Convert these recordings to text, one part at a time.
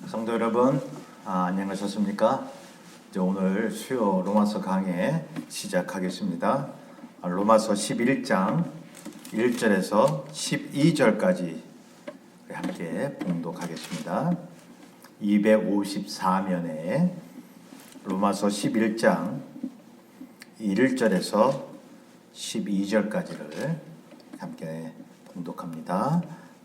성도 여러분, 안녕하셨습니까? 이제 오늘 수요 로마서 강해 시작하겠습니다. 로마서 11장 1절에서 12절까지 함께 봉독하겠습니다. 254면에 로마서 11장 1절에서 12절까지를 함께 봉독합니다.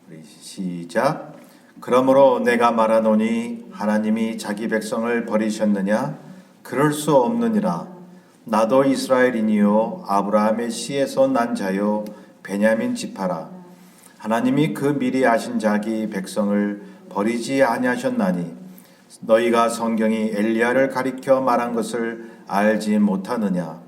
우리 시작. 그러므로 내가 말하노니 하나님이 자기 백성을 버리셨느냐? 그럴 수 없느니라. 나도 이스라엘이니요 아브라함의 씨에서 난 자요 베냐민 지파라. 하나님이 그 미리 아신 자기 백성을 버리지 아니하셨나니 너희가 성경이 엘리야를 가리켜 말한 것을 알지 못하느냐?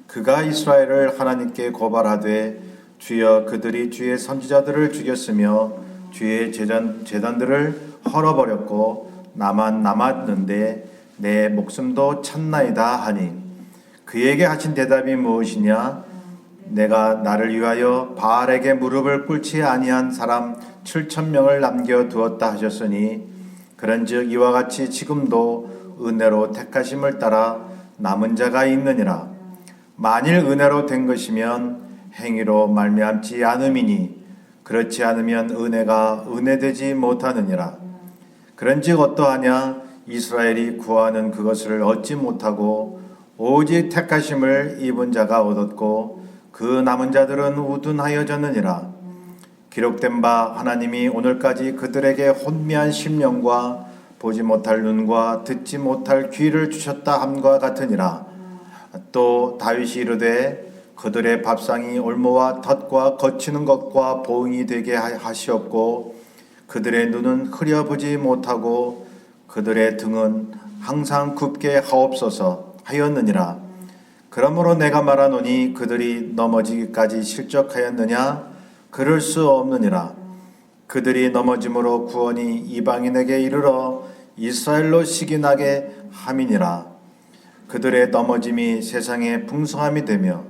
그가 이스라엘을 하나님께 고발하되 주여 그들이 주의 선지자들을 죽였으며 주의 제단들을 헐어버렸고 나만 남았는데 내 목숨도 찾나이다 하니 그에게 하신 대답이 무엇이냐? 내가 나를 위하여 바알에게 무릎을 꿇지 아니한 사람 7,000명을 남겨두었다 하셨으니 그런즉 이와 같이 지금도 은혜로 택하심을 따라 남은 자가 있느니라. 만일 은혜로 된 것이면 행위로 말미암지 않음이니 그렇지 않으면 은혜가 은혜되지 못하느니라. 그런즉 어떠하냐? 이스라엘이 구하는 그것을 얻지 못하고 오직 택하심을 입은 자가 얻었고 그 남은 자들은 우둔하여졌느니라. 기록된 바 하나님이 오늘까지 그들에게 혼미한 심령과 보지 못할 눈과 듣지 못할 귀를 주셨다 함과 같으니라. 또 다윗이 이르되 그들의 밥상이 올무와 덫과 거치는 것과 보응이 되게 하시옵고 그들의 눈은 흐려보지 못하고 그들의 등은 항상 굽게 하옵소서 하였느니라. 그러므로 내가 말하노니 그들이 넘어지기까지 실족하였느냐? 그럴 수 없느니라. 그들이 넘어짐으로 구원이 이방인에게 이르러 이스라엘로 시기나게 함이니라. 그들의 넘어짐이 세상의 풍성함이 되며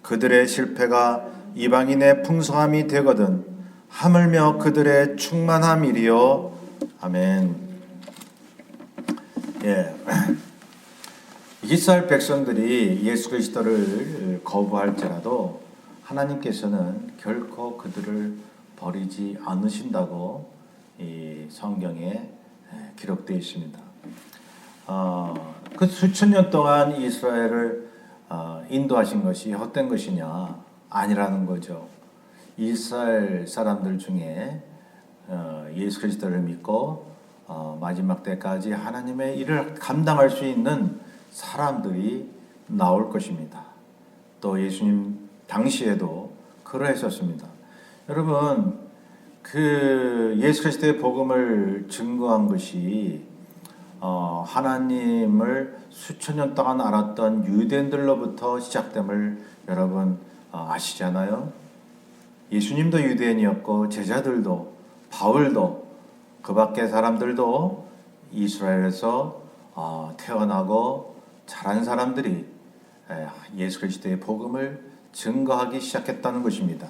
그들의 실패가 이방인의 풍성함이 되거든 하물며 그들의 충만함이리요. 아멘. 이스라엘 백성들이 예수 그리스도를 거부할지라도 하나님께서는 결코 그들을 버리지 않으신다고 이 성경에 기록되어 있습니다. 그 수천 년 동안 이스라엘을 인도하신 것이 헛된 것이냐? 아니라는 거죠. 이스라엘 사람들 중에 예수 그리스도를 믿고 마지막 때까지 하나님의 일을 감당할 수 있는 사람들이 나올 것입니다. 또 예수님 당시에도 그러했었습니다. 여러분, 그 예수 그리스도의 복음을 증거한 것이 하나님을 수천 년 동안 알았던 유대인들로부터 시작됨을 여러분 아시잖아요. 예수님도 유대인이었고 제자들도 바울도 그 밖의 사람들도 이스라엘에서 태어나고 자란 사람들이 예수 그리스도의 복음을 증거하기 시작했다는 것입니다.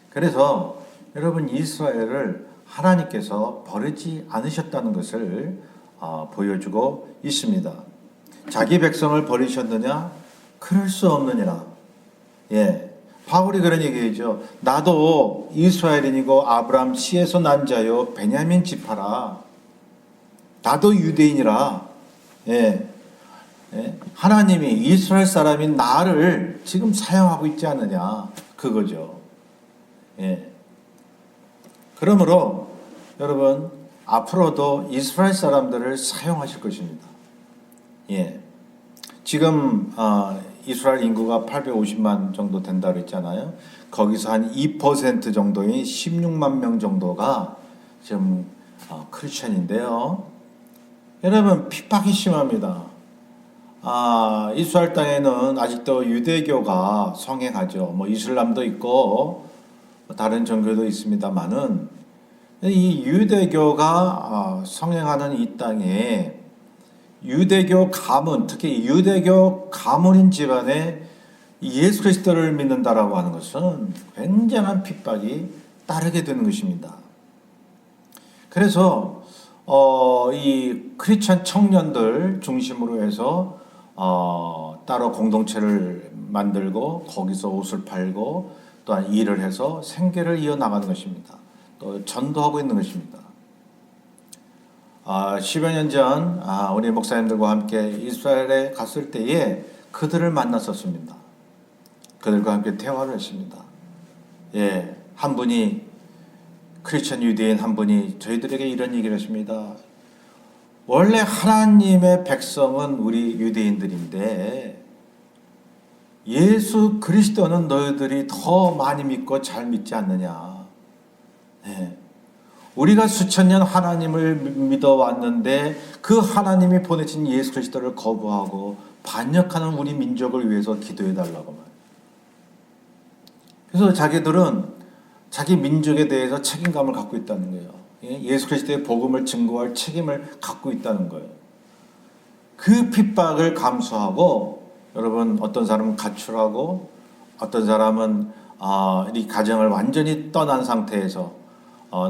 그래서 여러분 이스라엘을 하나님께서 버리지 않으셨다는 것을 보여주고 있습니다. 자기 백성을 버리셨느냐? 그럴 수 없느니라. 바울이 그런 얘기죠. 나도 이스라엘인이고 아브라함 씨에서 난 자요 베냐민 지파라. 나도 유대인이라. 하나님이 이스라엘 사람인 나를 지금 사용하고 있지 않느냐. 그거죠. 그러므로 여러분 앞으로도 이스라엘 사람들을 사용하실 것입니다. 지금 이스라엘 인구가 850만 정도 된다고 했잖아요. 거기서 한 2% 정도인 16만 명 정도가 지금 크리스천인데요. 여러분 핍박이 심합니다. 이스라엘 땅에는 아직도 유대교가 성행하죠. 이슬람도 있고 다른 종교도 있습니다만은 이 유대교가 성행하는 이 땅에 유대교 가문, 특히 유대교 가문인 집안에 예수 그리스도를 믿는다라고 하는 것은 굉장한 핍박이 따르게 되는 것입니다. 그래서 이 크리스천 청년들 중심으로 해서 따로 공동체를 만들고 거기서 옷을 팔고 또한 일을 해서 생계를 이어나가는 것입니다. 또 전도하고 있는 것입니다. 10여 년 전 우리 목사님들과 함께 이스라엘에 갔을 때에 그들을 만났었습니다. 그들과 함께 대화를 했습니다. 예, 한 분이 크리스천 유대인 한 분이 저희들에게 이런 얘기를 했습니다. 원래 하나님의 백성은 우리 유대인들인데 예수 그리스도는 너희들이 더 많이 믿고 잘 믿지 않느냐. 네. 우리가 수천 년 하나님을 믿어왔는데 그 하나님이 보내신 예수 그리스도를 거부하고 반역하는 우리 민족을 위해서 기도해달라고 말해요. 그래서 자기들은 자기 민족에 대해서 책임감을 갖고 있다는 거예요. 예수 그리스도의 복음을 증거할 책임을 갖고 있다는 거예요. 그 핍박을 감수하고 여러분 어떤 사람은 가출하고 어떤 사람은 이 가정을 완전히 떠난 상태에서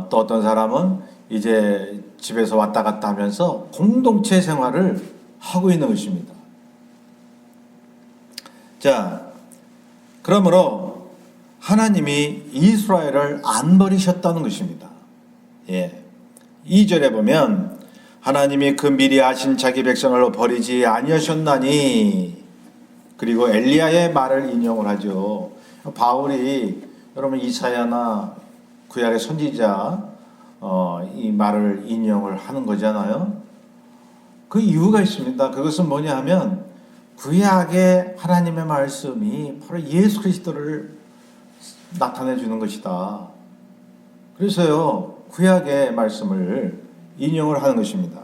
또 어떤 사람은 이제 집에서 왔다 갔다 하면서 공동체 생활을 하고 있는 것입니다. 자, 그러므로 하나님이 이스라엘을 안 버리셨다는 것입니다. 예. 2절에 보면 하나님이 그 미리 아신 자기 백성을 버리지 아니하셨나니, 그리고 엘리야의 말을 인용을 하죠. 바울이 여러분 이사야나 구약의 선지자 이 말을 인용을 하는 거잖아요. 그 이유가 있습니다. 그것은 뭐냐 하면 구약의 하나님의 말씀이 바로 예수 그리스도를 나타내 주는 것이다. 그래서요 구약의 말씀을 인용을 하는 것입니다.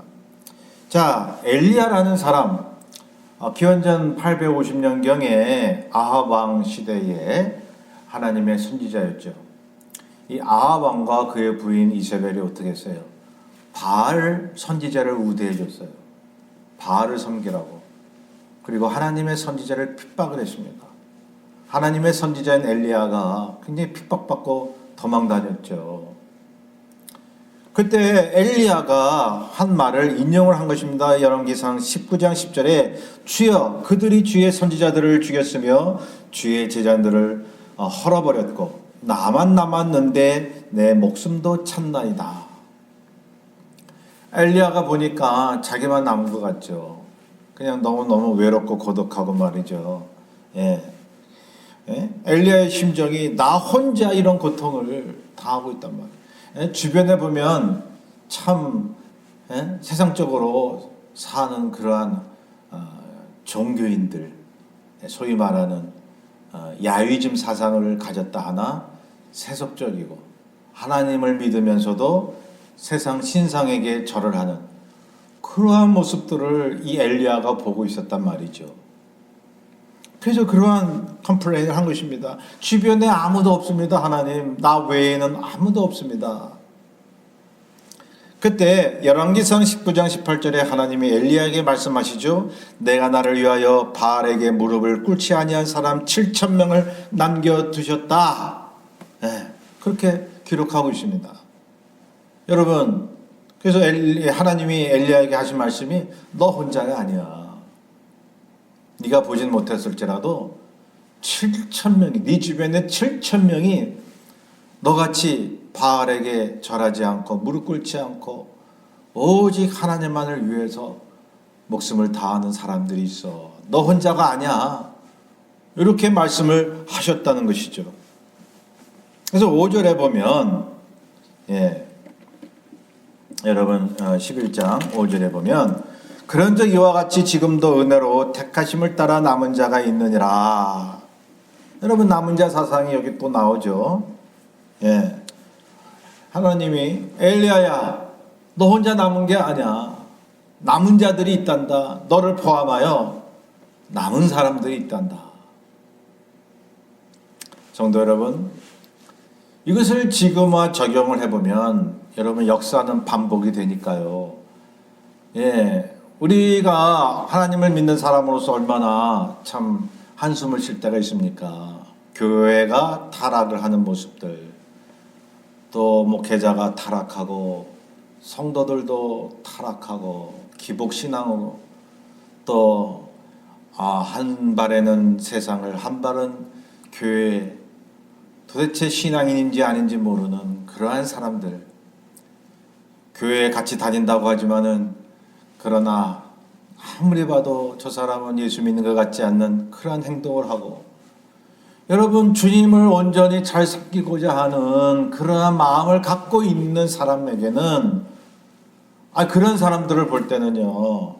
자, 엘리야라는 사람 기원전 850년경에 아합 왕 시대에 하나님의 선지자였죠. 이 아합 왕과 그의 부인 이세벨이 어떻게 했어요? 바알 선지자를 우대해 줬어요. 바알을 섬기라고. 그리고 하나님의 선지자를 핍박을 했습니다. 하나님의 선지자인 엘리야가 굉장히 핍박받고 도망다녔죠. 그때 엘리야가 한 말을 인용을 한 것입니다. 열왕기상 19장 10절에 주여 그들이 주의 선지자들을 죽였으며 주의 제자들을 헐어버렸고 나만 남았는데 내 목숨도 찼나이다. 엘리야가 보니까 자기만 남은 것 같죠. 그냥 너무너무 외롭고 고독하고 말이죠. 예. 예? 엘리야의 심정이 나 혼자 이런 고통을 당하고 있단 말이에요. 예? 주변에 보면 참 세상적으로 사는 그러한 종교인들, 소위 말하는 야위즘 사상을 가졌다 하나 세속적이고 하나님을 믿으면서도 세상 신상에게 절을 하는 그러한 모습들을 이 엘리야가 보고 있었단 말이죠. 그래서 그러한 컴플레인을 한 것입니다. 주변에 아무도 없습니다. 하나님, 나 외에는 아무도 없습니다. 그때 열왕기상 19장 18절에 하나님이 엘리야에게 말씀하시죠. 내가 나를 위하여 바알에게 무릎을 꿇지 아니한 사람 7,000명을 남겨두셨다. 네, 그렇게 기록하고 있습니다. 여러분, 그래서 하나님이 엘리야에게 하신 말씀이 너 혼자가 아니야. 네가 보진 못했을지라도 7,000명이 네 주변에 7,000명이 너같이 바알에게 절하지 않고 무릎 꿇지 않고 오직 하나님만을 위해서 목숨을 다하는 사람들이 있어. 너 혼자가 아니야. 이렇게 말씀을 하셨다는 것이죠. 그래서 5절에 보면 여러분 11장 5절에 보면 그런즉 이와 같이 지금도 은혜로 택하심을 따라 남은 자가 있느니라. 여러분 남은 자 사상이 여기 또 나오죠. 예. 하나님이 엘리야야 너 혼자 남은 게 아니야. 남은 자들이 있단다. 너를 포함하여 남은 사람들이 있단다. 성도 여러분, 이것을 지금와 적용을 해보면 여러분 역사는 반복이 되니까요. 예. 우리가 하나님을 믿는 사람으로서 얼마나 참 한숨을 쉴 때가 있습니까? 교회가 타락을 하는 모습들, 또 목회자가 타락하고 성도들도 타락하고 기복신앙으로 또 한 발에는 세상을 한 발은 교회, 도대체 신앙인인지 아닌지 모르는 그러한 사람들, 교회에 같이 다닌다고 하지만은 그러나 아무리 봐도 저 사람은 예수 믿는 것 같지 않는 그러한 행동을 하고, 여러분 주님을 온전히 잘 섬기고자 하는 그러한 마음을 갖고 있는 사람에게는 그런 사람들을 볼 때는요,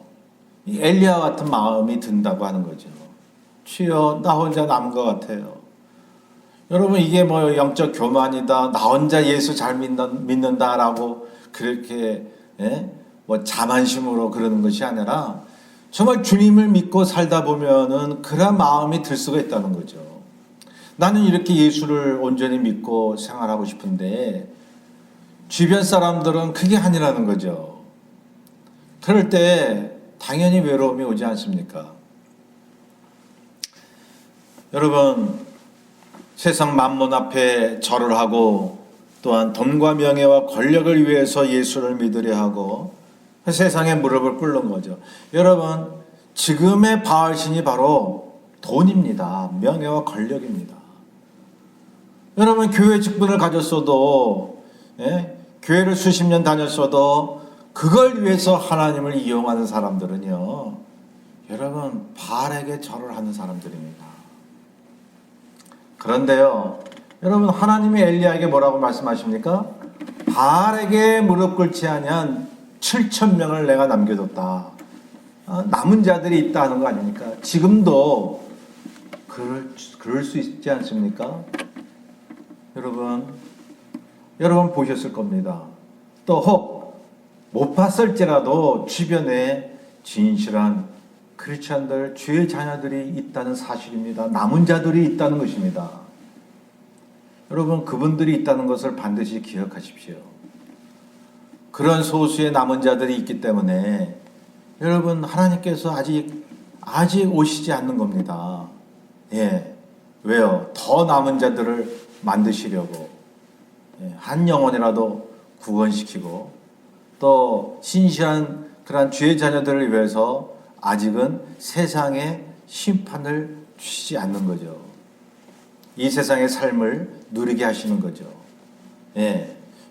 이 엘리야 같은 마음이 든다고 하는 거죠. 주여, 나 혼자 남은 것 같아요. 여러분, 이게 뭐 영적 교만이다, 나 혼자 예수 잘 믿는다라고 그렇게 뭐 자만심으로 그러는 것이 아니라 정말 주님을 믿고 살다 보면은 그런 마음이 들 수가 있다는 거죠. 나는 이렇게 예수를 온전히 믿고 생활하고 싶은데 주변 사람들은 그게 아니라는 거죠. 그럴 때 당연히 외로움이 오지 않습니까? 여러분, 세상 만몬 앞에 절을 하고 또한 돈과 명예와 권력을 위해서 예수를 믿으려 하고 세상에 무릎을 꿇는 거죠. 여러분, 지금의 바알신이 바로 돈입니다. 명예와 권력입니다. 여러분, 교회 직분을 가졌어도, 교회를 수십 년 다녔어도 그걸 위해서 하나님을 이용하는 사람들은요, 여러분, 바알에게 절을 하는 사람들입니다. 그런데요, 여러분, 하나님이 엘리야에게 뭐라고 말씀하십니까? 바알에게 무릎 꿇지 아니한 7,000명을 내가 남겨뒀다. 남은 자들이 있다 하는 거 아닙니까? 지금도 그럴 수 있지 않습니까? 여러분 보셨을 겁니다. 또 혹 못 봤을지라도 주변에 진실한 크리스찬들, 주의 자녀들이 있다는 사실입니다. 남은 자들이 있다는 것입니다. 여러분, 그분들이 있다는 것을 반드시 기억하십시오. 그런 소수의 남은 자들이 있기 때문에 여러분, 하나님께서 아직 오시지 않는 겁니다. 왜요? 더 남은 자들을 만드시려고 한 영혼이라도 구원시키고 또 신실한 그러한 주의 자녀들을 위해서 아직은 세상에 심판을 주시지 않는 거죠. 이 세상의 삶을 누리게 하시는 거죠.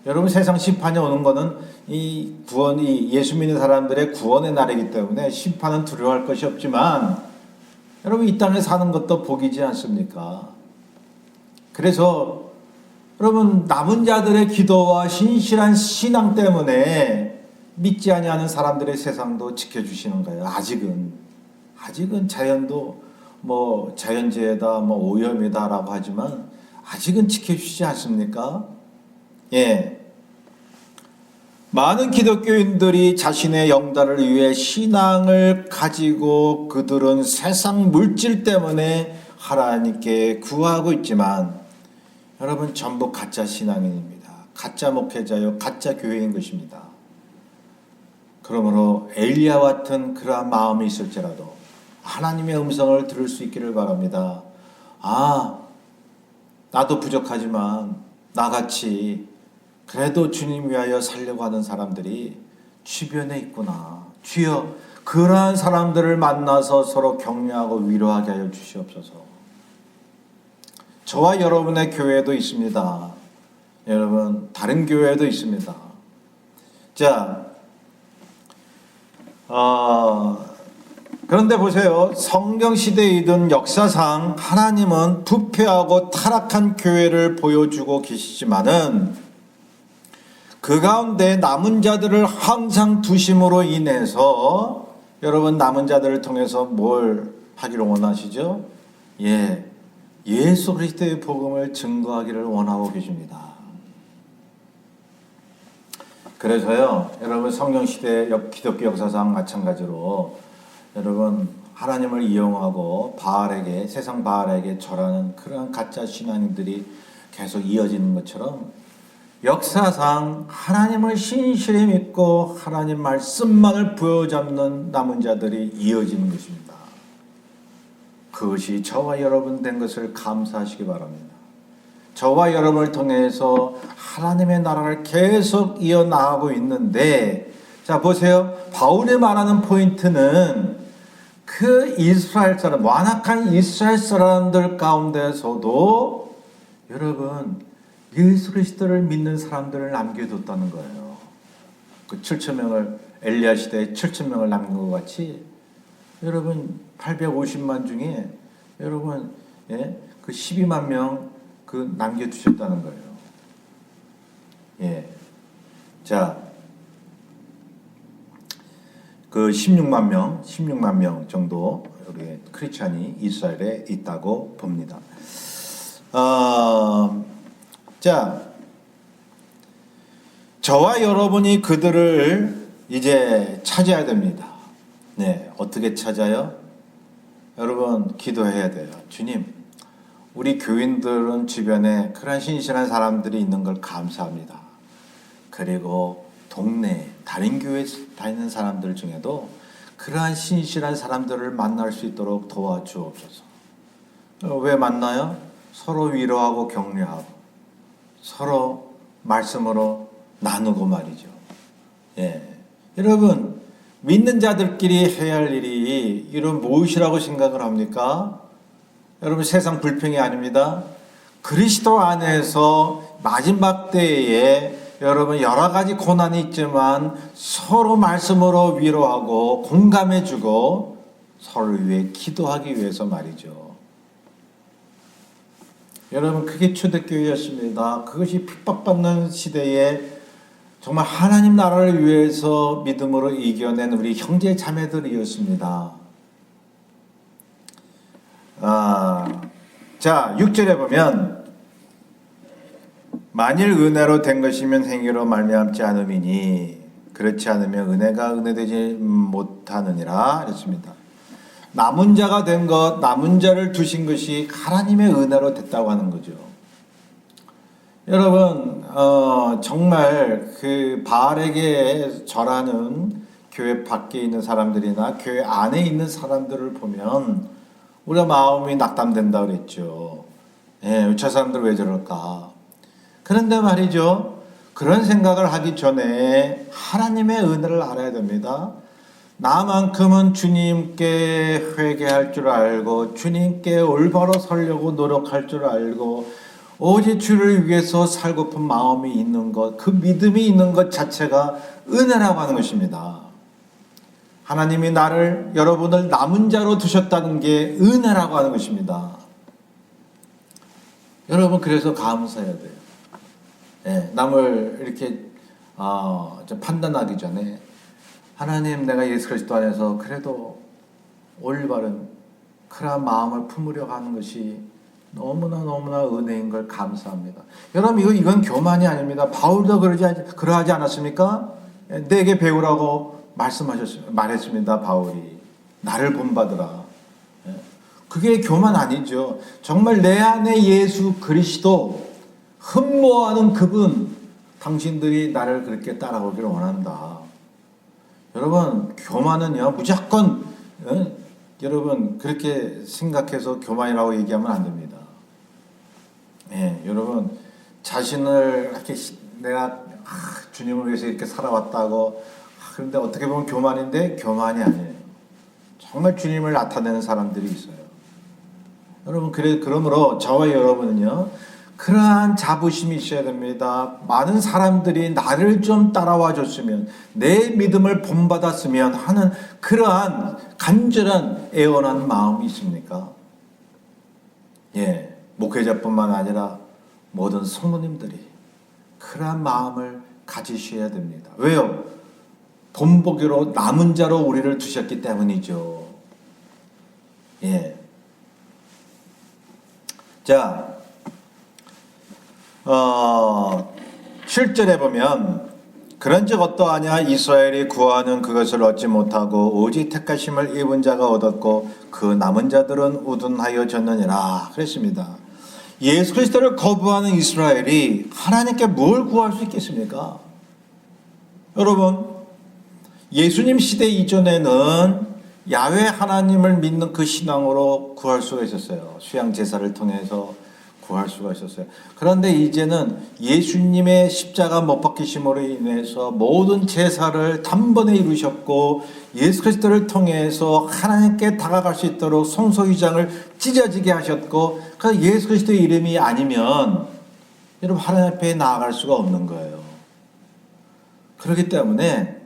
여러분, 세상 심판이 오는 거는 이 예수 믿는 사람들의 구원의 날이기 때문에 심판은 두려워할 것이 없지만 여러분, 이 땅에 사는 것도 복이지 않습니까? 그래서 여러분, 남은 자들의 기도와 신실한 신앙 때문에 믿지 아니하는 사람들의 세상도 지켜주시는 거예요. 아직은 자연도 뭐 자연재해다, 뭐 오염이다라고 하지만 아직은 지켜주시지 않습니까? 많은 기독교인들이 자신의 영달을 위해 신앙을 가지고 그들은 세상 물질 때문에 하나님께 구하고 있지만 여러분, 전부 가짜 신앙인입니다. 가짜 목회자요, 가짜 교회인 것입니다. 그러므로 엘리야와 같은 그러한 마음이 있을지라도 하나님의 음성을 들을 수 있기를 바랍니다. 나도 부족하지만 나같이 그래도 주님 위하여 살려고 하는 사람들이 주변에 있구나. 주여, 그러한 사람들을 만나서 서로 격려하고 위로하게 하여 주시옵소서. 저와 여러분의 교회도 있습니다. 여러분, 다른 교회도 있습니다. 자, 그런데 보세요. 성경시대이든 역사상 하나님은 부패하고 타락한 교회를 보여주고 계시지만은 그 가운데 남은 자들을 항상 두심으로 인해서 여러분, 남은 자들을 통해서 뭘 하기를 원하시죠? 예수 그리스도의 복음을 증거하기를 원하고 계십니다. 그래서요, 여러분, 성경시대 기독교 역사상 마찬가지로 여러분, 하나님을 이용하고 세상 바알에게 절하는 그런 가짜 신앙인들이 계속 이어지는 것처럼 역사상 하나님을 신실히 믿고 하나님 말씀만을 부여잡는 남은 자들이 이어지는 것입니다. 그것이 저와 여러분 된 것을 감사하시기 바랍니다. 저와 여러분을 통해서 하나님의 나라를 계속 이어나가고 있는데, 자 보세요. 바울이 말하는 포인트는 그 이스라엘 사람, 완악한 이스라엘 사람들 가운데서도 여러분 예수 그리스도를 믿는 사람들을 남겨뒀다는 거예요. 그 7,000명을 엘리야 시대에 7,000명을 남긴 것 같이 여러분 850만 중에 여러분 그 12만 명 그 남겨두셨다는 거예요. 예, 자. 그 16만 명 정도 우리 크리스찬이 이스라엘에 있다고 봅니다. 자, 저와 여러분이 그들을 이제 찾아야 됩니다. 네, 어떻게 찾아요? 여러분 기도해야 돼요. 주님, 우리 교인들은 주변에 그런 신실한 사람들이 있는 걸 감사합니다. 그리고 동네 다른 교회 다니는 사람들 중에도 그러한 신실한 사람들을 만날 수 있도록 도와주옵소서. 왜 만나요? 서로 위로하고 격려하고 서로 말씀으로 나누고 말이죠. 예, 여러분 믿는 자들끼리 해야 할 일이 이런 무엇이라고 생각을 합니까? 여러분 세상 불평이 아닙니다. 그리스도 안에서 마지막 때에 여러분 여러 가지 고난이 있지만 서로 말씀으로 위로하고 공감해주고 서로를 위해 기도하기 위해서 말이죠. 여러분 그게 초대교회였습니다. 그것이 핍박받는 시대에 정말 하나님 나라를 위해서 믿음으로 이겨낸 우리 형제 자매들이었습니다. 자 6절에 보면 만일 은혜로 된 것이면 행위로 말미암지 않음이니 그렇지 않으면 은혜가 은혜되지 못하느니라 했습니다. 남은 자가 된 것, 남은 자를 두신 것이 하나님의 은혜로 됐다고 하는 거죠. 여러분 정말 그 바알에게 절하는 교회 밖에 있는 사람들이나 교회 안에 있는 사람들을 보면 우리가 마음이 낙담된다 그랬죠. 예, 저 사람들 왜 저럴까? 그런데 말이죠. 그런 생각을 하기 전에 하나님의 은혜를 알아야 됩니다. 나만큼은 주님께 회개할 줄 알고 주님께 올바로 서려고 노력할 줄 알고 오직 주를 위해서 살고픈 마음이 있는 것, 그 믿음이 있는 것 자체가 은혜라고 하는 것입니다. 하나님이 나를, 여러분을 남은 자로 두셨다는 게 은혜라고 하는 것입니다. 여러분 그래서 감사해야 돼요. 예, 남을 이렇게 좀 판단하기 전에 하나님 내가 예수 그리스도 안에서 그래도 올바른 그러한 마음을 품으려고 하는 것이 너무나 은혜인 걸 감사합니다. 여러분 이건 교만이 아닙니다. 바울도 그러하지 않았습니까? 내게 배우라고 말했습니다. 바울이 나를 본받으라. 그게 교만 아니죠. 정말 내 안에 예수 그리스도 흠모하는 그분, 당신들이 나를 그렇게 따라오기를 원한다. 여러분 교만은요 무조건 여러분 그렇게 생각해서 교만이라고 얘기하면 안 됩니다. 예, 여러분 자신을 이렇게 내가 주님을 위해서 이렇게 살아왔다고 그런데 어떻게 보면 교만인데 교만이 아니에요. 정말 주님을 나타내는 사람들이 있어요. 여러분 그러므로 저와 여러분은요 그러한 자부심이 있어야 됩니다. 많은 사람들이 나를 좀 따라와 줬으면 내 믿음을 본받았으면 하는 그러한 간절한 애원한 마음이 있습니까? 예, 목회자뿐만 아니라 모든 성도님들이 그러한 마음을 가지셔야 됩니다. 왜요? 본보기로 남은 자로 우리를 두셨기 때문이죠. 예. 자, 7절에 보면 그런즉 어떠하냐 이스라엘이 구하는 그것을 얻지 못하고 오직 택하심을 입은 자가 얻었고 그 남은 자들은 우둔하여졌느니라 그랬습니다. 예수 그리스도를 거부하는 이스라엘이 하나님께 뭘 구할 수 있겠습니까? 여러분 예수님 시대 이전에는 야훼 하나님을 믿는 그 신앙으로 구할 수가 있었어요. 수양 제사를 통해서 구할 수가 있었어요. 그런데 이제는 예수님의 십자가 못 박히심으로 인해서 모든 제사를 단번에 이루셨고 예수 그리스도를 통해서 하나님께 다가갈 수 있도록 성소유장을 찢어지게 하셨고, 그래서 예수 그리스도의 이름이 아니면 여러분 하나님 앞에 나아갈 수가 없는 거예요. 그렇기 때문에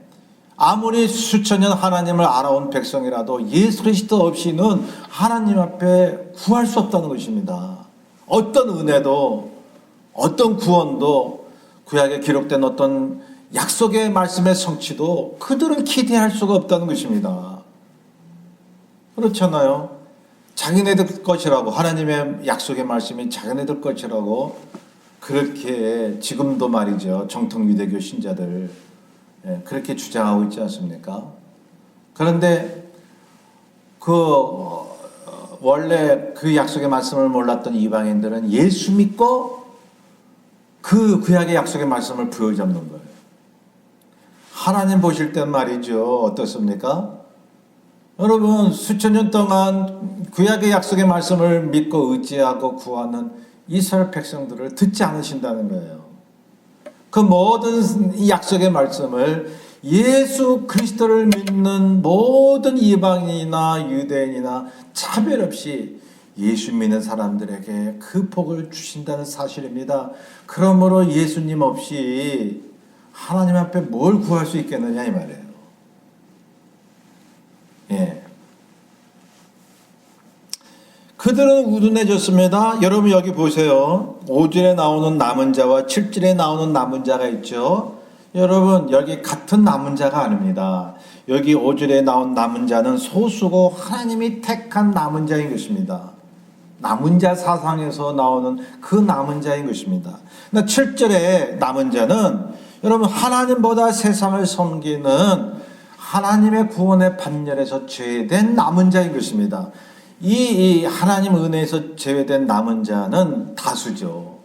아무리 수천 년 하나님을 알아온 백성이라도 예수 그리스도 없이는 하나님 앞에 구할 수 없다는 것입니다. 어떤 은혜도 어떤 구원도 구약에 기록된 어떤 약속의 말씀의 성취도 그들은 기대할 수가 없다는 것입니다. 그렇잖아요. 자기네들 것이라고, 하나님의 약속의 말씀이 자기네들 것이라고 그렇게 지금도 말이죠. 정통 유대교 신자들 그렇게 주장하고 있지 않습니까? 그런데 원래 그 약속의 말씀을 몰랐던 이방인들은 예수 믿고 그 구약의 약속의 말씀을 부여잡는 거예요. 하나님 보실 땐 말이죠. 어떻습니까? 여러분 수천 년 동안 구약의 약속의 말씀을 믿고 의지하고 구하는 이스라엘 백성들을 듣지 않으신다는 거예요. 그 모든 이 약속의 말씀을 예수 그리스도를 믿는 모든 이방인이나 유대인이나 차별 없이 예수 믿는 사람들에게 그 복을 주신다는 사실입니다. 그러므로 예수님 없이 하나님 앞에 뭘 구할 수 있겠느냐 이 말이에요. 예. 그들은 우둔해졌습니다. 여러분 여기 보세요. 5절에 나오는 남은 자와 7절에 나오는 남은 자가 있죠. 여러분 여기 같은 남은 자가 아닙니다. 여기 5절에 나온 남은 자는 소수고 하나님이 택한 남은 자인 것입니다. 남은 자 사상에서 나오는 그 남은 자인 것입니다. 7절에 남은 자는 여러분 하나님보다 세상을 섬기는 하나님의 구원의 반열에서 제외된 남은 자인 것입니다. 이 하나님 은혜에서 제외된 남은 자는 다수죠.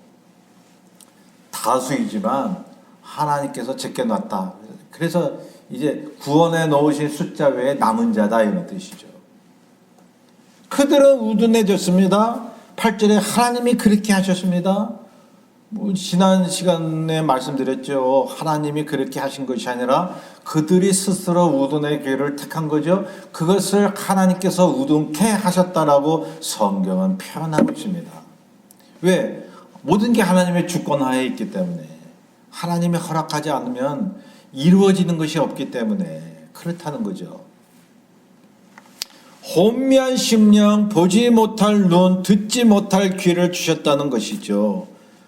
다수이지만 하나님께서 제껴놨다. 그래서 이제 구원에 넣으신 숫자 외에 남은 자다 이런 뜻이죠. 그들은 우둔해졌습니다. 8절에 하나님이 그렇게 하셨습니다. 지난 시간에 말씀드렸죠. 하나님이 그렇게 하신 것이 아니라 그들이 스스로 우둔의 길을 택한 거죠. 그것을 하나님께서 우둔케 하셨다라고 성경은 표현하고 있습니다. 왜? 모든 게 하나님의 주권하에 있기 때문에, 하나님이 허락하지 않으면 이루어지는 것이 없기 때문에 그렇다는 거죠. 혼미한 심령, 보지 못할 눈, 듣지 못할 귀를 주셨다는 것이죠.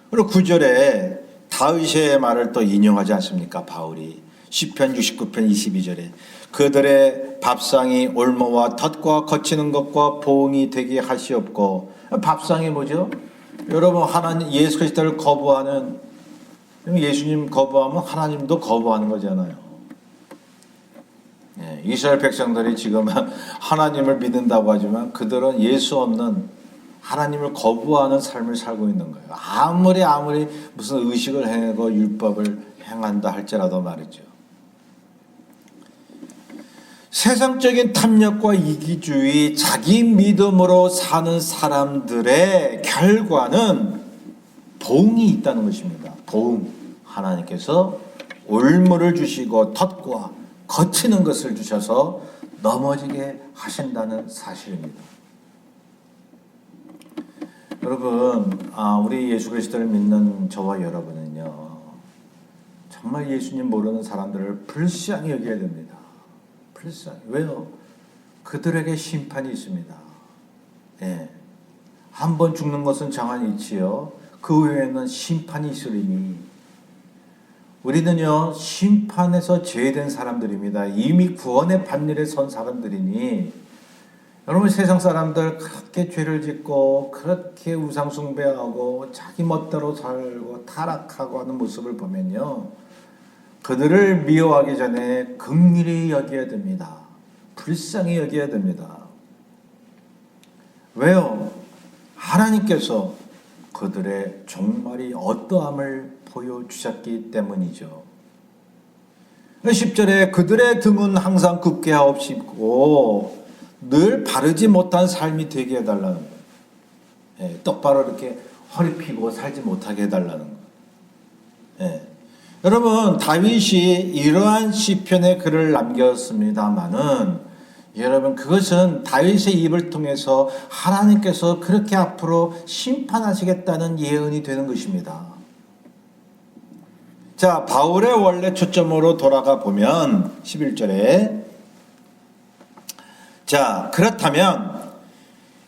그리고 9절에 다윗의 말을 또 인용하지 않습니까? 바울이 시편 69편 22절에 그들의 밥상이 올무와 덫과 거치는 것과 보응이 되게 하시옵고, 밥상이 뭐죠? 여러분 하나님 예수 그리스도를 거부하는, 예수님 거부하면 하나님도 거부하는 거잖아요. 예, 이스라엘 백성들이 지금 하나님을 믿는다고 하지만 그들은 예수 없는 하나님을 거부하는 삶을 살고 있는 거예요. 아무리 무슨 의식을 행하고 율법을 행한다 할지라도 말이죠. 세상적인 탐욕과 이기주의, 자기 믿음으로 사는 사람들의 결과는 보응이 있다는 것입니다. 보응. 하나님께서 올무를 주시고 덫과 거치는 것을 주셔서 넘어지게 하신다는 사실입니다. 여러분, 우리 예수 그리스도를 믿는 저와 여러분은요, 정말 예수님 모르는 사람들을 불쌍히 여겨야 됩니다. 불쌍히. 왜요? 그들에게 심판이 있습니다. 예. 한 번 죽는 것은 정한이 있지요. 그 외에는 심판이 있으리니, 우리는요 심판에서 제외된 사람들입니다. 이미 구원의 반열에 선 사람들이니, 여러분 세상 사람들 그렇게 죄를 짓고 그렇게 우상 숭배하고 자기 멋대로 살고 타락하고 하는 모습을 보면요, 그들을 미워하기 전에 긍휼히 여겨야 됩니다. 불쌍히 여겨야 됩니다. 왜요? 하나님께서 그들의 종말이 어떠함을 보여주셨기 때문이죠. 10절에 그들의 등은 항상 굳게 하옵시고 늘 바르지 못한 삶이 되게 해달라는 거예요. 예, 똑바로 이렇게 허리 펴고 살지 못하게 해달라는 거예요. 예. 여러분, 다윗이 이러한 시편의 글을 남겼습니다마는 여러분, 그것은 다윗의 입을 통해서 하나님께서 그렇게 앞으로 심판하시겠다는 예언이 되는 것입니다. 자, 바울의 원래 초점으로 돌아가 보면 11절에, 자, 그렇다면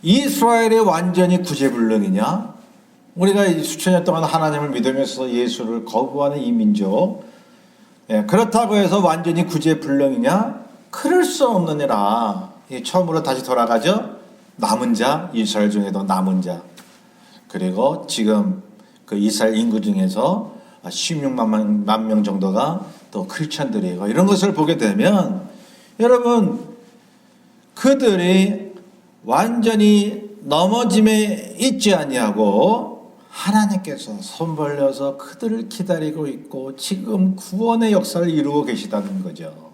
이스라엘이 완전히 구제불능이냐? 우리가 수천 년 동안 하나님을 믿으면서 예수를 거부하는 이 민족, 예, 그렇다고 해서 완전히 구제불능이냐? 그럴 수 없느니라. 처음으로 다시 돌아가죠. 남은 자, 이스라엘 중에도 남은 자, 그리고 지금 그 이스라엘 인구 중에서 16만 명 정도가 또 크리스천들이고, 이런 것을 보게 되면 여러분, 그들이 완전히 넘어짐에 있지 아니하고 하나님께서 손 벌려서 그들을 기다리고 있고 지금 구원의 역사를 이루고 계시다는 거죠.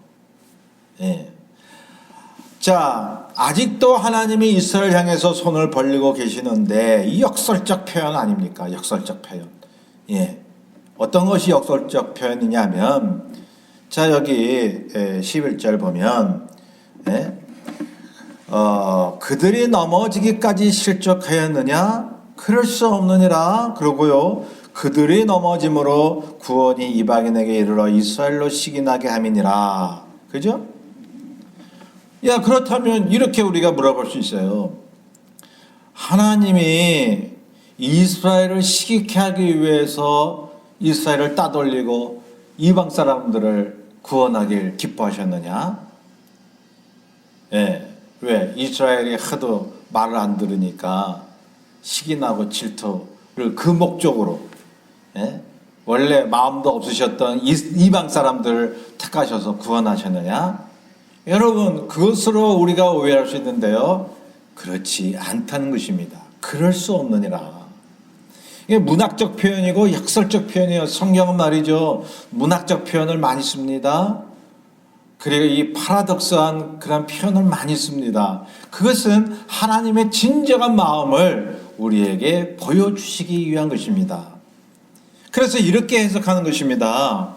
예. 자, 아직도 하나님이 이스라엘 향해서 손을 벌리고 계시는데, 이 역설적 표현 아닙니까? 역설적 표현. 예. 어떤 것이 역설적 표현이냐면, 자, 여기 11절 보면, 예. 그들이 넘어지기까지 실족하였느냐? 그럴 수 없느니라. 그러고요, 그들이 넘어짐으로 구원이 이방인에게 이르러 이스라엘로 시기나게 함이니라. 그죠? 야, 그렇다면 이렇게 우리가 물어볼 수 있어요. 하나님이 이스라엘을 시기케 하기 위해서 이스라엘을 따돌리고 이방 사람들을 구원하길 기뻐하셨느냐? 예. 왜? 이스라엘이 하도 말을 안 들으니까 시기나고 질투를 그 목적으로, 예? 원래 마음도 없으셨던 이방 사람들을 택하셔서 구원하셨느냐? 여러분, 그것으로 우리가 오해할 수 있는데요, 그렇지 않다는 것입니다. 그럴 수 없느니라. 이게 문학적 표현이고 역설적 표현이에요. 성경은 말이죠, 문학적 표현을 많이 씁니다. 그리고 이 파라독스한 그런 표현을 많이 씁니다. 그것은 하나님의 진정한 마음을 우리에게 보여주시기 위한 것입니다. 그래서 이렇게 해석하는 것입니다.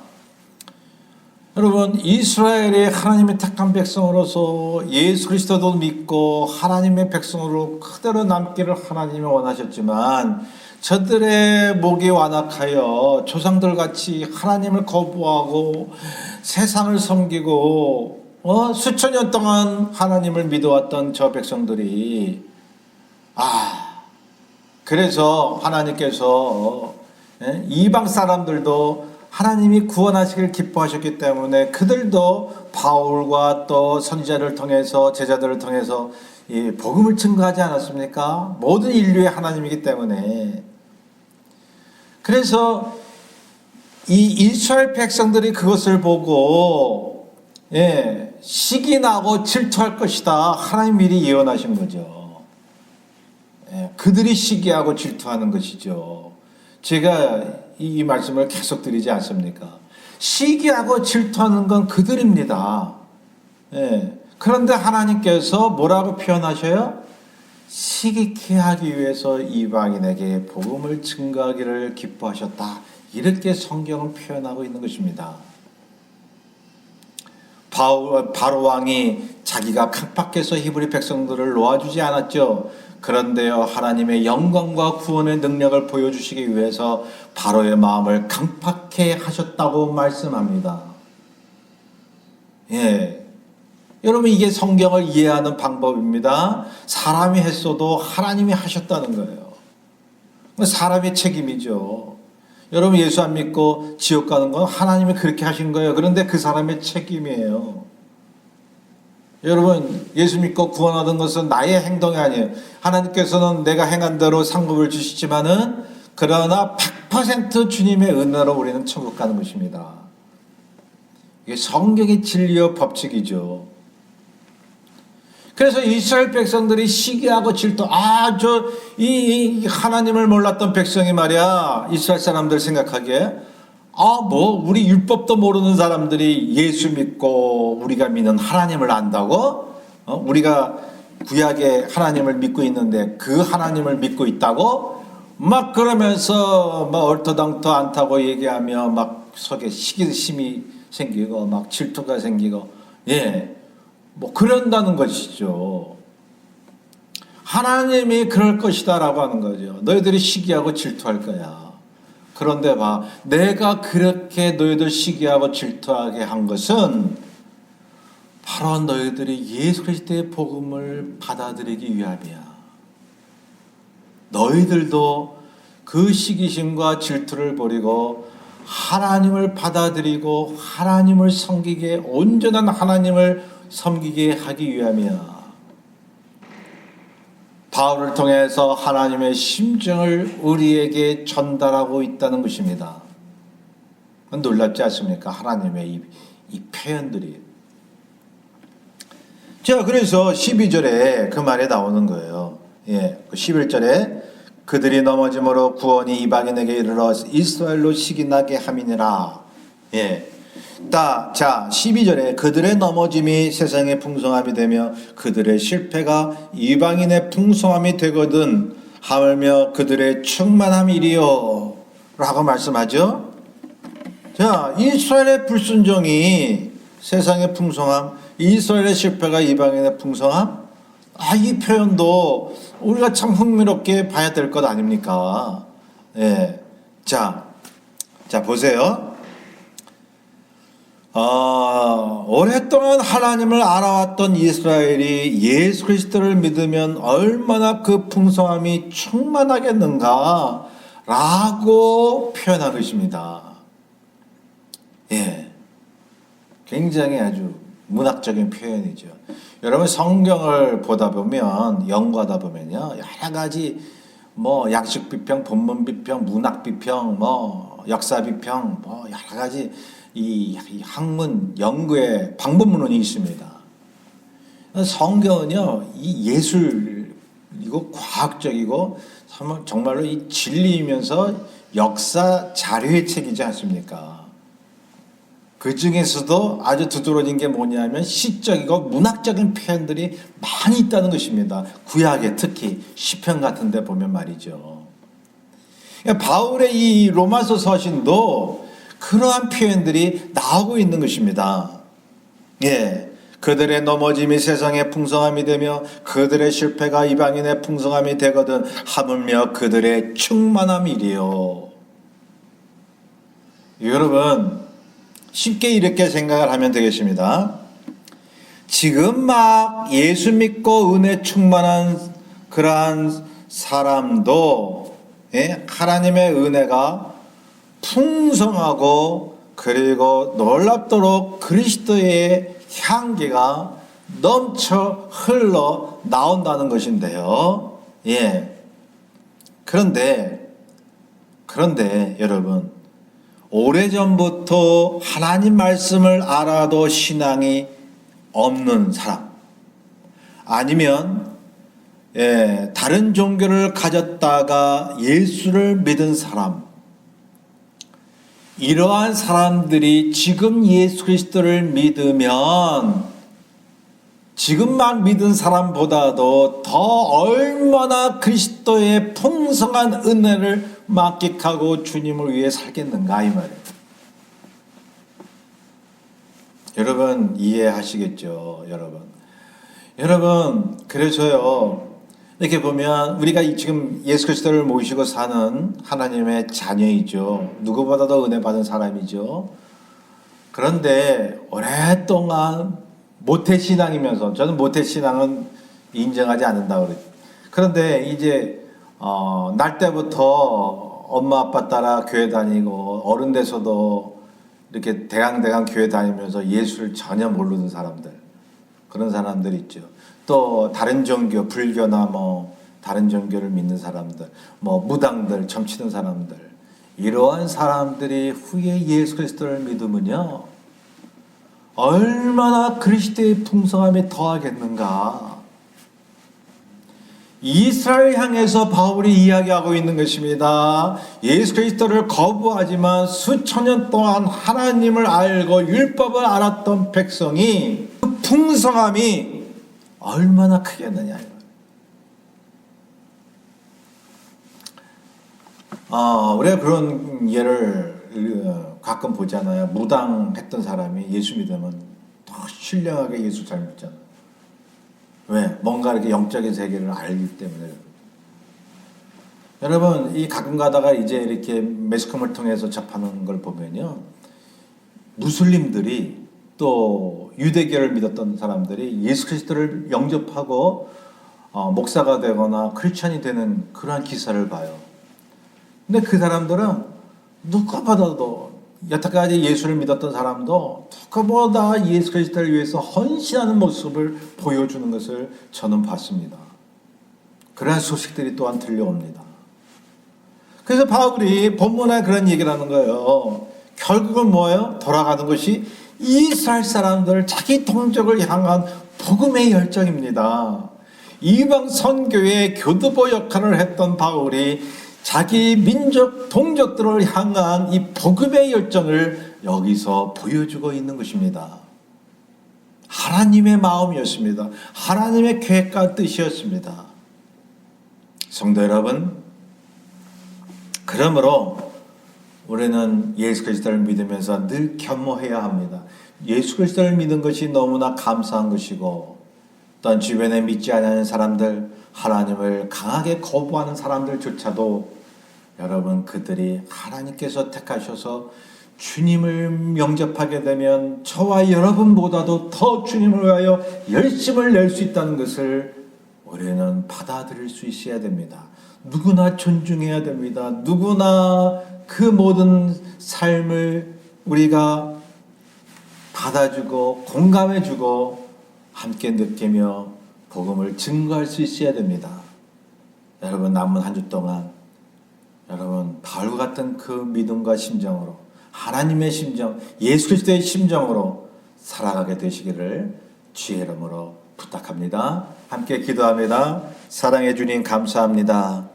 여러분, 이스라엘이 하나님의 택한 백성으로서 예수 그리스도도 믿고 하나님의 백성으로 그대로 남기를 하나님이 원하셨지만, 저들의 목이 완악하여 조상들같이 하나님을 거부하고 세상을 섬기고 수천 년 동안 하나님을 믿어왔던 저 백성들이, 그래서 하나님께서 이방 사람들도 하나님이 구원하시길 기뻐하셨기 때문에 그들도 바울과 또 선지자를 통해서, 제자들을 통해서 이 복음을 증거하지 않았습니까? 모든 인류의 하나님이기 때문에. 그래서 이 이스라엘 백성들이 그것을 보고, 예, 시기 나고 질투할 것이다, 하나님 미리 예언하신 거죠. 예, 그들이 시기하고 질투하는 것이죠. 제가 이 말씀을 계속 드리지 않습니까? 시기하고 질투하는 건 그들입니다. 예. 그런데 하나님께서 뭐라고 표현하셔요? 시기케 하기 위해서 이방인에게 복음을 증거하기를 기뻐하셨다. 이렇게 성경은 표현하고 있는 것입니다. 바로 왕이 자기가 강팍해서 히브리 백성들을 놓아주지 않았죠. 그런데요, 하나님의 영광과 구원의 능력을 보여주시기 위해서 바로의 마음을 강팍해 하셨다고 말씀합니다. 예. 여러분, 이게 성경을 이해하는 방법입니다. 사람이 했어도 하나님이 하셨다는 거예요. 사람의 책임이죠. 여러분, 예수 안 믿고 지옥 가는 건 하나님이 그렇게 하신 거예요. 그런데 그 사람의 책임이에요. 여러분, 예수 믿고 구원하던 것은 나의 행동이 아니에요. 하나님께서는 내가 행한 대로 상급을 주시지만은, 그러나 100% 주님의 은혜로 우리는 천국 가는 것입니다. 이게 성경의 진리와 법칙이죠. 그래서 이스라엘 백성들이 시기하고 질투, 이 하나님을 몰랐던 백성이 말이야, 이스라엘 사람들 생각하기에, 우리 율법도 모르는 사람들이 예수 믿고 우리가 믿는 하나님을 안다고? 우리가 구약의 하나님을 믿고 있는데 그 하나님을 믿고 있다고 막 그러면서 막 얼토당토 않다고 얘기하며 막 속에 시기심이 생기고 막 질투가 생기고 뭐 그런다는 것이죠. 하나님이 그럴 것이다라고 하는 거죠. 너희들이 시기하고 질투할 거야. 그런데 봐, 내가 그렇게 너희들 시기하고 질투하게 한 것은 바로 너희들이 예수 그리스도의 복음을 받아들이기 위함이야. 너희들도 그 시기심과 질투를 버리고 하나님을 받아들이고 하나님을 섬기게, 온전한 하나님을 섬기게 하기 위함이야. 바울을 통해서 하나님의 심정을 우리에게 전달하고 있다는 것입니다. 놀랍지 않습니까? 하나님의 이 표현들이. 자, 그래서 12절에 그 말이 나오는 거예요. 11절에 그들이 넘어짐으로 구원이 이방인에게 이르러 이스라엘로 시기 나게 함이니라. 자, 12절에 그들의 넘어짐이 세상의 풍성함이 되며 그들의 실패가 이방인의 풍성함이 되거든 하물며 그들의 충만함이리요 라고 말씀하죠. 자, 이스라엘의 불순종이 세상의 풍성함, 이스라엘의 실패가 이방인의 풍성함? 이 표현도 우리가 참 흥미롭게 봐야 될 것 아닙니까? 자, 보세요. 오랫동안 하나님을 알아왔던 이스라엘이 예수 그리스도를 믿으면 얼마나 그 풍성함이 충만하겠는가 라고 표현한 것입니다. 굉장히 아주 문학적인 표현이죠. 여러분 성경을 보다 보면, 연구하다 보면요, 여러 가지 뭐 양식 비평, 본문 비평, 문학 비평, 뭐 역사 비평, 뭐 여러 가지 이 학문 연구의 방법론이 있습니다. 성경은요, 이 예술이고 과학적이고 정말로 이 진리이면서 역사 자료의 책이지 않습니까? 그 중에서도 아주 두드러진 게 뭐냐면 시적이고 문학적인 표현들이 많이 있다는 것입니다. 구약에 특히 시편 같은 데 보면 말이죠. 바울의 이 로마서 서신도 그러한 표현들이 나오고 있는 것입니다. 그들의 넘어짐이 세상의 풍성함이 되며 그들의 실패가 이방인의 풍성함이 되거든 하물며 그들의 충만함이리요. 여러분 쉽게 이렇게 생각을 하면 되겠습니다. 지금 막 예수 믿고 은혜 충만한 그러한 사람도 하나님의 은혜가 풍성하고 그리고 놀랍도록 그리스도의 향기가 넘쳐 흘러 나온다는 것인데요. 그런데 여러분, 오래전부터 하나님 말씀을 알아도 신앙이 없는 사람, 아니면 다른 종교를 가졌다가 예수를 믿은 사람, 이러한 사람들이 지금 예수 그리스도를 믿으면 지금 막 믿은 사람보다도 더 얼마나 그리스도의 풍성한 은혜를 만끽하고 주님을 위해 살겠는가 이 말이에요. 여러분 이해하시겠죠? 여러분 그래서요, 이렇게 보면 우리가 지금 예수 그리스도를 모시고 사는 하나님의 자녀이죠. 누구보다도 은혜 받은 사람이죠. 그런데 오랫동안 모태신앙이면서, 저는 모태신앙은 인정하지 않는다고 그랬죠. 그런데 이제 날 때부터 엄마 아빠 따라 교회 다니고 어른 돼서도 이렇게 대강대강 교회 다니면서 예수를 전혀 모르는 사람들, 그런 사람들 있죠. 또 다른 종교, 불교나 뭐 다른 종교를 믿는 사람들, 뭐 무당들, 점치는 사람들, 이러한 사람들이 후에 예수 그리스도를 믿으면요, 얼마나 그리스도의 풍성함에 더하겠는가. 이스라엘 향해서 바울이 이야기하고 있는 것입니다. 예수 그리스도를 거부하지만 수천 년 동안 하나님을 알고 율법을 알았던 백성이 그 풍성함이 얼마나 크겠느냐. 우리가 그런 예를 가끔 보잖아요. 무당했던 사람이 예수 믿으면 더 신령하게 예수 잘 믿잖아. 왜? 뭔가 이렇게 영적인 세계를 알기 때문에. 여러분, 이 가끔 가다가 이제 이렇게 매스컴을 통해서 접하는 걸 보면요. 무슬림들이 또 유대교를 믿었던 사람들이 예수 그리스도를 영접하고 목사가 되거나 크리스천이 되는 그러한 기사를 봐요. 근데 그 사람들은 누가 봐도 여태까지 예수를 믿었던 사람도 누구보다 예수 그리스도를 위해서 헌신하는 모습을 보여주는 것을 저는 봤습니다. 그러한 소식들이 또한 들려옵니다. 그래서 바울이 본문에 그런 얘기를 하는 거예요. 결국은 뭐예요? 돌아가는 것이 이스라엘 사람들 자기 동족을 향한 복음의 열정입니다. 이방 선교의 교두보 역할을 했던 바울이 자기 민족 동족들을 향한 이 복음의 열정을 여기서 보여주고 있는 것입니다. 하나님의 마음이었습니다. 하나님의 계획과 뜻이었습니다. 성도 여러분, 그러므로 우리는 예수 그리스도를 믿으면서 늘 겸허해야 합니다. 예수 그리스도를 믿는 것이 너무나 감사한 것이고, 또한 주변에 믿지 않는 사람들, 하나님을 강하게 거부하는 사람들조차도 여러분, 그들이 하나님께서 택하셔서 주님을 영접하게 되면 저와 여러분보다도 더 주님을 위하여 열심을 낼 수 있다는 것을 우리는 받아들일 수 있어야 됩니다. 누구나 존중해야 됩니다. 누구나 그 모든 삶을 우리가 받아주고 공감해주고 함께 느끼며 복음을 증거할 수 있어야 됩니다. 여러분, 남은 한 주 동안 여러분 바울과 같은 그 믿음과 심정으로, 하나님의 심정, 예수 그리스도의 심정으로 살아가게 되시기를 주의 이름으로 부탁합니다. 함께 기도합니다. 사랑해 주님 감사합니다.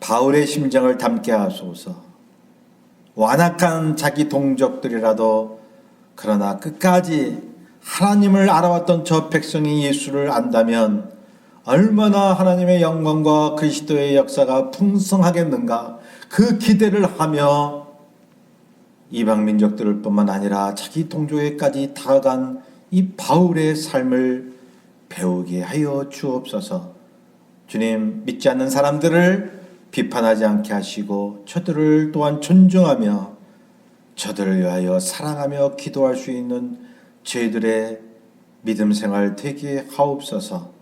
바울의 심정을 담게 하소서. 완악한 자기 동족들이라도 그러나 끝까지 하나님을 알아왔던 저 백성이 예수를 안다면 얼마나 하나님의 영광과 그리스도의 역사가 풍성하겠는가, 그 기대를 하며 이방 민족들을 뿐만 아니라 자기 동족에까지 다가간 이 바울의 삶을 배우게 하여 주옵소서. 주님, 믿지 않는 사람들을 비판하지 않게 하시고 저들을 또한 존중하며 저들을 위하여 사랑하며 기도할 수 있는 저희들의 믿음 생활 되게 하옵소서.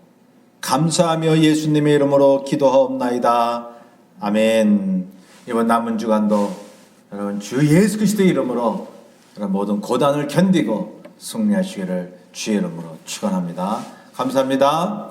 감사하며 예수님의 이름으로 기도하옵나이다. 아멘. 이번 남은 주간도 여러분 주 예수 그리스도의 이름으로 모든 고난을 견디고 승리하시기를 주의 이름으로 축원합니다. 감사합니다.